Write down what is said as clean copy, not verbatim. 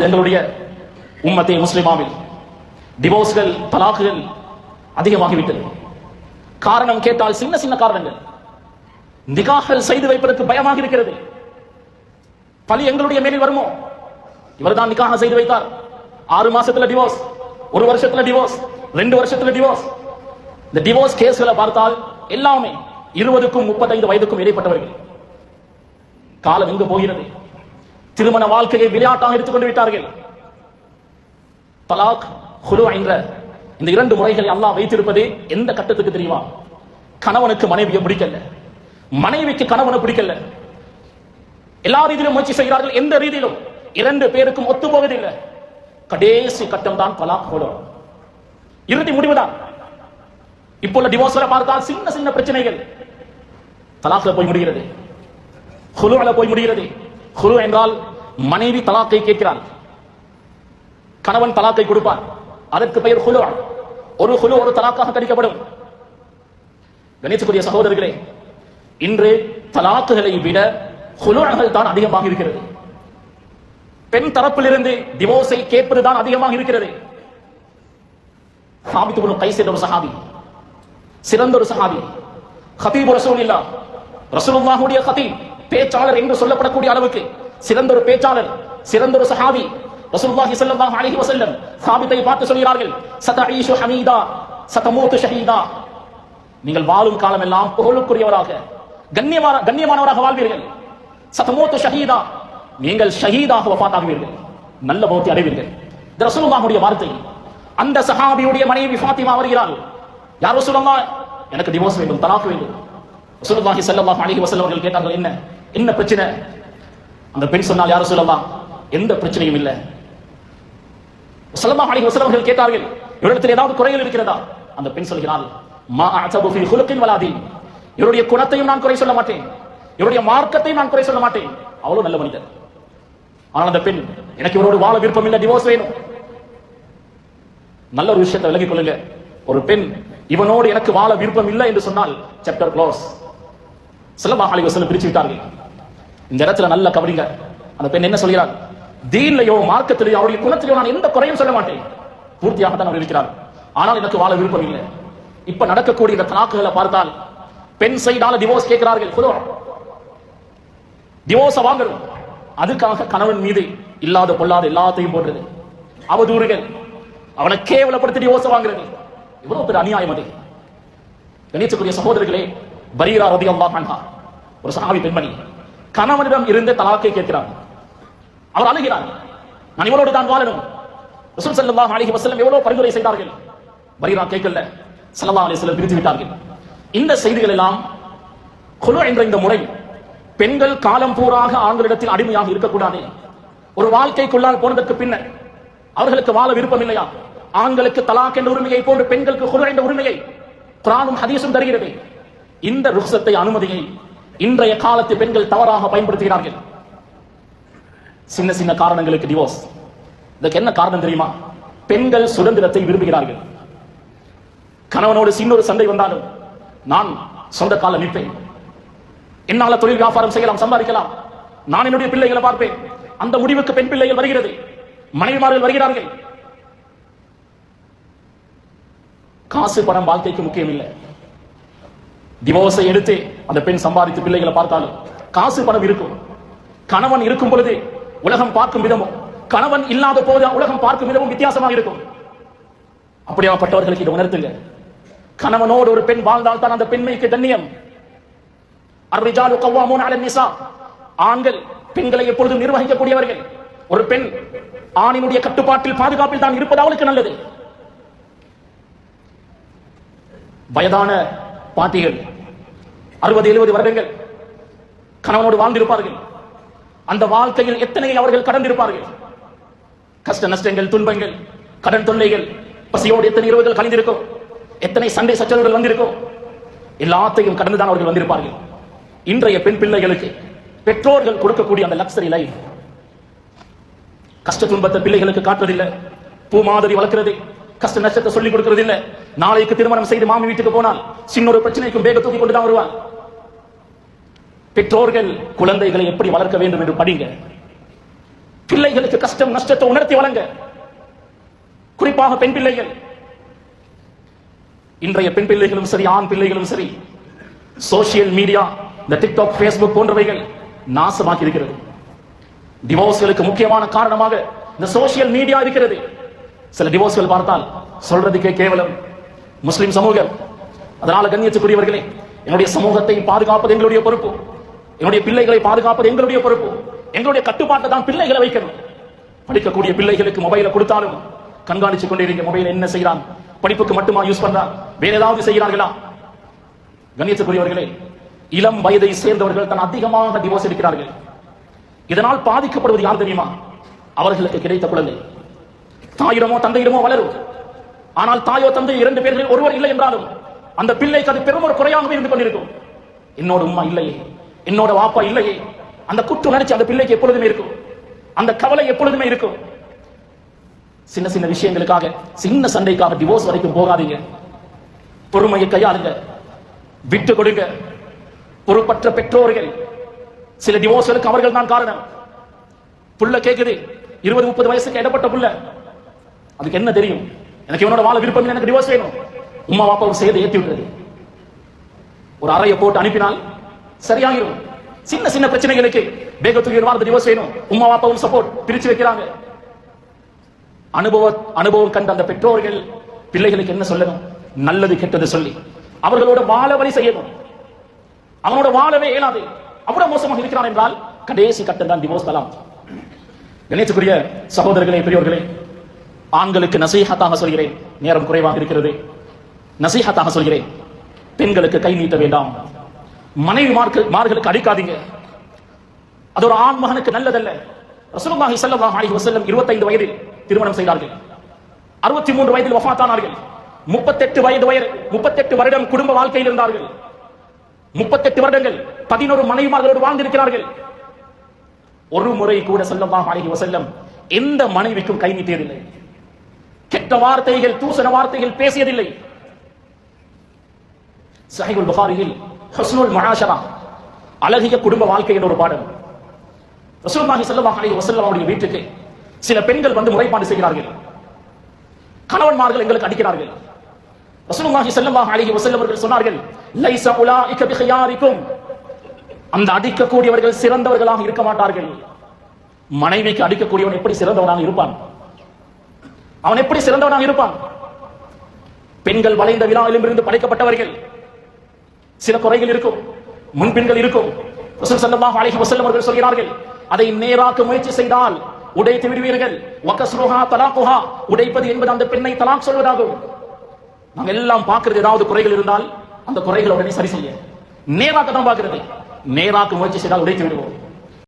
எங்களுடைய உம்மத்தே முஸ்லிமாவில் டிவோர்ஸ்கள் தலாக்குகள் அதிகமாகிவிட்டது. காரணம் கேட்டால் சின்ன சின்ன காரணங்கள். நிகாஹல் செய்து வைப்பதற்கு பயமாக இருக்கிறது. பலி எங்களுடைய மேலில் வருமோ? இவர்தான் நிகாஹ் செய்து வைத்தார், 6 மாசத்துல டிவோர்ஸ், 1 வருஷத்துல டிவோர்ஸ், 2 வருஷத்துல டிவோர்ஸ். இந்த டிவோர்ஸ் கேஸ்களை பார்த்தால் எல்லாமே 20க்கும் 35 வயதுக்கும் இடைப்பட்டவர்கள். காலம் எங்கு போகிறது? திருமண வாழ்க்கையை விளையாட்டாக எடுத்துக்கொண்டு விட்டார்கள். தலாக், குலு என்ற இந்த 2 முறைகளை அல்லாஹ் வைத்திருப்பது எந்த கட்டத்துக்கு தெரியுமா? கணவனுக்கு மனைவியை பிடிக்கல, மனைவிக்கு கணவனை பிடிக்கல. எல்லா ரீதியிலும் முயற்சி செய்கிறார்கள், எந்த ரீதியிலும் 2 பேருக்கும் ஒத்து போவதில்லை. கடைசி கட்டம் தான் தலாக், குலு, இறுதி முடிவுதான். இப்போ டிவோர்ஸ்ல பார்த்தால் சின்ன சின்ன பிரச்சனைகள் தலாக்ல போய் முடிகிறது, குலுல போய் முடிகிறது. குலு என்றால் மனைவி தலாக்கை கேட்கிறார், கணவன் தலாக்கை கொடுப்பார், அதற்கு பெயர் குலு. ஒரு குலு ஒரு தலாக்காக கணிக்கப்படும். கணித்துக்குரிய சகோதரர்களே, இன்று தலாக்குகளை விட குலுகள் தான் அதிகமாக இருக்கிறது. பெண் தரப்பிலிருந்து டிவோர்ஸை கேட்பதுதான் அதிகமாக இருக்கிறது. சாபித் இப்னு கைஸ் என்ற ஒரு சஹாபி, சிறந்த ஒரு சஹாபி, ஹதீப் ரசூலுல்லாஹ், ரசூலுல்லாஹுடைய ஹதீப், பேச்சாளர் என்று சொல்லப்படக்கூடிய அளவுக்கு சிறந்த ஒரு பேச்சாளர், சிறந்த ஒரு சஹாபி. ரசூலுல்லாஹி ஸல்லல்லாஹு அலைஹி வஸல்லம் சாபித்தை பார்த்து சொல்கிறார்கள், சதஈஷு ஹமீதா சதமூது ஷஹீதா. நீங்கள் வாழும் காலம் எல்லாம் புகழுக்குரியவராக, கண்ணியமானவராக வாழ்வீர்கள். சதமூது ஷஹீதா, நீங்கள் ஷஹீதாக வஃபாத்தாகுவீர்கள், நல்ல மௌத்தை அடைவீர்கள். இது ரசூலுல்லாஹுடைய வார்த்தை. அந்த சஹாபியுடைய மனைவி ஃபாத்திமா வருகிறாள். யா ரசூலல்லாஹ், எனக்கு டிவோர்ஸ் வேண்டும், தலாக் வேண்டும். ரசூலுல்லாஹி ஸல்லல்லாஹு அலைஹி வஸல்லம் அவர்கள் கேட்டார்கள், என்ன பிரச்சனை? அந்த பெண் சொன்னால், யா ரசூலல்லாஹ், எந்த பிரச்சனையும் இல்லை. ஸல்லல்லாஹு அலைஹி வஸல்லம் அவர்கள் கேட்டார்கள், இவரிடத்தில் ஏதாவது குறைகள் இருக்கிறதா? அந்த பெண் சொல்கிறாள், மா அஅதபு ஃபீ குலுகின் வலா தீன், இவருடைய குணத்தையும் நான் குறை சொல்ல மாட்டேன், இவருடைய மார்க்கத்தையும் நான் குறை சொல்ல மாட்டேன், அவ்வளவு நல்ல மனிதர். ஆனால் அந்த பெண், எனக்கு இவரோடு வாழ விருப்பம் இல்லை, டிவோர்ஸ் வேணும். நல்ல ஒரு விஷயத்தை விலகிக் கொள்ளுங்க. ஒரு பெண் இவனோடு எனக்கு வாழ விருப்பம் இல்லை என்று சொன்னால் சாப்டர் க்ளோஸ். ஸல்லல்லாஹு அலைஹி வஸல்லம் பிரிச்சு விட்டார்கள். இந்த இடத்துல நல்ல கவனிங்க. அந்த பெண் என்ன சொல்கிறார்? தீன்லையோ மார்க்கத்திலேயோ அவருடைய குணத்திலேயோ நான் எந்த குறையும் சொல்ல மாட்டேன், பூர்த்தியாக தான் அவர் இருக்கிறார், ஆனால் எனக்கு வாழ விருப்பம் இல்லை. இப்ப நடக்கக்கூடிய இந்த தலாக்குகளை பார்த்தால் பெண் சைடால டிவோர்ஸ் கேட்கிறார்கள், டிவோர்ஸ் வாங்கணும். அதுக்காக கணவன் மீது இல்லாத பொல்லாத எல்லாத்தையும் போடுறது, அவதூறுகள், அவனை கேவலப்படுத்தி டிவோர்ஸ் வாங்குறது, இவ்வளவு பெரிய அநியாயம். அது கணித்துக்குரிய சகோதரர்களே, பரீரா ரலியல்லாஹு அன்ஹா, ஒரு சஹாபி பெண்மணி, கணவனிடம் இருந்த தலாக்கை கேட்கிறார். அவர் அழுகிறார், நான் இவரோடு தான் வாழணும். ரசூல் ஸல்லல்லாஹு அலைஹி வஸல்லம் எவ்வளவு பரிந்துரை செய்தார்கள், பரீரா கேட்கல, ஸல்லல்லாஹு அலைஹி வஸல்லம் பிரித்து விட்டார்கள். இந்த செய்திகள் எல்லாம் குலு என்ற இந்த முறை, பெண்கள் காலம் பூராக ஆண்களிடத்தில் அடிமையாக இருக்கக்கூடாது. ஒரு வாழ்க்கைக்குள்ளால் போனதற்கு பின்னர் அவர்களுக்கு வாழ விருப்பம் இல்லையா? ஆண்களுக்கு தலாக் என்ற உரிமையை போன்று பெண்களுக்கு குலு என்ற உரிமையை குர்ஆனும் ஹதீஸும் தருகிறது. இந்த ருக்ஸத்தை, அனுமதியை இன்றைய காலத்து பெண்கள் தவறாக பயன்படுத்துகிறார்கள். சின்ன சின்ன காரணங்களுக்கு டிவோர்ஸ். இதுக்கு என்ன காரணம் தெரியுமா? பெண்கள் சுதந்திரத்தை விரும்புகிறார்கள். கணவனோடு சின்ன ஒரு சண்டை வந்தாலும் நான் சொந்த கால நிற்பேன், என்னால தொழில் வியாபாரம் செய்யலாம், சம்பாதிக்கலாம், நான் என்னுடைய பிள்ளைகளை பார்ப்பேன். அந்த முடிவுக்கு பெண் பிள்ளைகள் வருகிறது, மனைவிமார்கள் வருகிறார்கள். காசு பணம் வாழ்க்கைக்கு முக்கியம் இல்லை. டிவோர்ஸை எடுத்து அந்த பெண் சம்பாதித்து பிள்ளைகளை பார்த்தாலும் காசு பணம் இருக்கும். கணவன் இருக்கும் பொழுது உலகம் பார்க்கும் விதமும், கணவன் இல்லாத போது உலகம் பார்க்கும் விதமும் வித்தியாசமாக இருக்கும். அப்படியாப்பட்டவர்களுக்கு இதை உணர்த்துங்க. கணவனோடு ஒரு பெண் வாழ்ந்தால் தான் அந்த பெண்மைக்கு கண்ணியம். அர்ரிஜாலு கவ்வாமூன அலன் நிசா, ஆண்கள் பெண்களை எப்பொழுதும் நிர்வகிக்கக்கூடியவர்கள். ஒரு பெண் ஆணினுடைய கட்டுப்பாட்டில், பாதுகாப்பில் தான் இருப்பது அவளுக்கு நல்லது. வயதான பாட்டிகள் 60-70 வருடங்கள் கணவனோடு வாழ்ந்திருப்பார்கள். அந்த வாழ்க்கையில் எத்தனை அவர்கள் கடந்திருப்பார்கள். கஷ்ட நஷ்டங்கள், துன்பங்கள், கடன் தொல்லைகள், பசியோடு எத்தனை இரவுகள் கழிந்திருக்கும், எத்தனை சண்டை சச்சரவுகள் வந்திருக்கும். எல்லாத்தையும் கடந்துதான் அவர்கள் வந்திருப்பார்கள். இன்றைய பெண் பிள்ளைகளுக்கு பெற்றோர்கள் கொடுக்கக்கூடிய அந்த லக்ஸரி லைஃப், கஷ்ட துன்பத்தை பிள்ளைகளுக்கு காட்டுறதில்லை, பூ மாதிரி வளர்க்கிறது, கஷ்ட நஷ்டத்தை சொல்லிக் கொடுக்கிறது இல்லை. நாளைக்கு திருமணம் செய்து மாமி வீட்டுக்கு போனால் சின்ன ஒரு பிரச்சனைக்கும் பேக தூக்கி கொண்டுதான் வருவான். பெற்றோர்கள் குழந்தைகளை எப்படி வளர்க்க வேண்டும் என்று படிங்க. பிள்ளைகளுக்கு கஷ்டம் நஷ்டத்தை உணர்த்தி வழங்க, குறிப்பாக பெண் பிள்ளைகள். இன்றைய பெண் பிள்ளைகளும் சரி, ஆண் பிள்ளைகளும் சரி, சோசியல் மீடியா, இந்த டிக்டாக், பேஸ்புக் போன்றவைகள் நாசமாக்கி இருக்கிறது. டிவோர்ஸ்களுக்கு முக்கியமான காரணமாக இந்த சோசியல் மீடியா இருக்கிறது. சில டிவோர்ஸ்கள் பார்த்தால் சொல்றதுக்கே கேவலம். முஸ்லிம் சமூகம், அதனால கண்ணியத்துக்குரியவர்களே, என்னுடைய சமூகத்தை பாதுகாப்பது எங்களுடைய பொறுப்பு, என்னுடைய பிள்ளைகளை பாதுகாப்பது எங்களுடைய பொறுப்பு. எங்களுடைய கட்டுப்பாட்டை தான் பிள்ளைகளை வைக்கணும். படிக்கக்கூடிய பிள்ளைகளுக்கு மொபைலை கொடுத்தாலும் கண்காணித்துக் கொண்டிருக்க, மொபைல் என்ன செய்யறான், படிப்புக்கு மட்டுமா யூஸ் பண்றான், வேற ஏதாவது செய்கிறார்களா? கண்ணியத்துக்குரியவர்களே, இளம் வயதை சேர்ந்தவர்கள் தான் அதிகமாக டிவோர்ஸ் எடுக்கிறார்கள். இதனால் பாதிக்கப்படுவது யார் தெரியுமா? அவர்களுக்கு கிடைத்த குழந்தை தாயிடமோ தந்தையிடமோ வளரும். ஆனால் தாயோ தந்தை 2 பேர்கள் ஒருவர் இல்லை என்றாலும் அந்த பிள்ளைக்கு அது பெரும் ஒரு குறையாகவே இருந்து கொண்டிருக்கும். என்னோட உம்மா இல்லையே, என்னோட வாப்பா இல்லையே, அந்த குற்ற உணர்ச்சி அந்த பிள்ளைக்கு எப்பொழுதுமே இருக்கும், அந்த கவலை எப்பொழுதுமே இருக்கும். சின்ன சின்ன விஷயங்களுக்காக, சின்ன சண்டைக்காக டிவோர்ஸ் வரைக்கும் போகாதீங்க. பொறுமையை கையாளுங்க, விட்டு கொடுங்க. பொறுப்பற்ற பெற்றோர்கள், சில டிவோர்ஸ்களுக்கு அவர்கள் தான் காரணம். புள்ள கேக்குது, 20-30 வயசுக்கு இடப்பட்ட புள்ள, அதுக்கு என்ன தெரியும், எனக்கு இவனோட வாழ விருப்பம் இல்லை, எனக்கு டிவோர்ஸ் வேணும். உம்மா வாப்பாவும் செய்து ஏற்றி விட்டுறது. ஒரு அறையை போட்டு அனுப்பினால் சரியாகிடும். சின்ன சின்ன பிரச்சனைகளுக்கு வேகத்துக்கு டிவோர்ஸ் வேணும், உம்மா வாப்பாவும் சப்போர்ட் பிரிச்சு வைக்கிறாங்க. அனுபவம் கண்ட அந்த பெற்றோர்கள் பிள்ளைகளுக்கு என்ன சொல்லணும், நல்லது கெட்டது சொல்லி அவர்களோட வாழ வழி செய்யணும். அவனோட வாழவே இயலாது, அவ்வளவு மோசமாக இருக்கிறான் என்றால் கடைசி கட்டம் தான் டிவோர்ஸ் தலாம். கணேசக்குரிய சகோதரர்களே, பெரியோர்களே, ஆண்களுக்கு நசீஹத்தாக சொல்கிறேன், நேரம் குறைவாக இருக்கிறது, நசீஹத்தாக சொல்கிறேன், பெண்களுக்கு கை நீட்ட வேண்டாம், மனைவிமார்களுக்கு அடிக்காதீங்க. அது ஒரு ஆண் மகனுக்கு நல்லதல்ல. ரசூலுல்லாஹி ஸல்லல்லாஹு அலைஹி வஸல்லம் 25 வயதில் திருமணம் செய்தார்கள், 63 வயதில் வஃபாத்தானார்கள். 38 வருடம் குடும்ப வாழ்க்கையில் இருந்தார்கள். 38 வருடங்கள் 11 மனைவிமார்களோடு வாழ்ந்திருக்கிறார்கள். ஒரு முறை கூட ஸல்லல்லாஹு அலைஹி வஸல்லம் எந்த மனைவிக்கும் கை நீட்டியதில்லை, கெட்ட வார்த்தைகள், தூசண வார்த்தைகள் பேசியதில்லை. ஸஹீஹுல் புகாரியில் ஹுஸ்னுல் முஆஷரா, அழகிய குடும்ப வாழ்க்கை என்ற ஒரு பாடம். ரசூலுல்லாஹி ஸல்லல்லாஹு அலைஹி வஸல்லம் அவருடைய வீட்டுக்கு சில பெண்கள் வந்து முறைப்பாடு செய்கிறார்கள். கணவன்மார்கள் எங்களுக்கு அடிக்கிறார்கள். ரசூலுல்லாஹி ஸல்லல்லாஹு அலைஹி வஸல்லம் அவர்கள் சொன்னார்கள், லைஸ உலாயிக பிகியாரிக்கும், அந்த அடிக்கக்கூடியவர்கள் சிறந்தவர்களாக இருக்க மாட்டார்கள். மனைவிக்கு அடிக்கக்கூடியவன் எப்படி சிறந்தவனாக இருப்பான்? அவன் எப்படி சிறந்தவனாக இருப்பான்? பெண்கள் வளைந்த விழாவிலும் இருந்து படைக்கப்பட்டவர்கள். சில குறைகள் இருக்கும், முன்பின்கள் இருக்கும். ரசூல் ஸல்லல்லாஹு அலைஹி வஸல்லம் அவர்கள் சொல்கிறார்கள், அதை நேராக்க முயற்சி செய்தால் உடைத்து விடுவீர்கள். வகஸ்ருஹா தலாக்குஹா, உடைப்பது என்பது அந்த பெண்ணை தலாக் சொல்வதாகும். நாங்க எல்லாம் பார்க்கிறது, ஏதாவது குறைகள் இருந்தால் அந்த குறைகளை உடனே சரி செய்ய நேராக்க தான் பார்க்கிறது. நேராக்க முயற்சி செய்தால் உடைத்து விடுவோம்.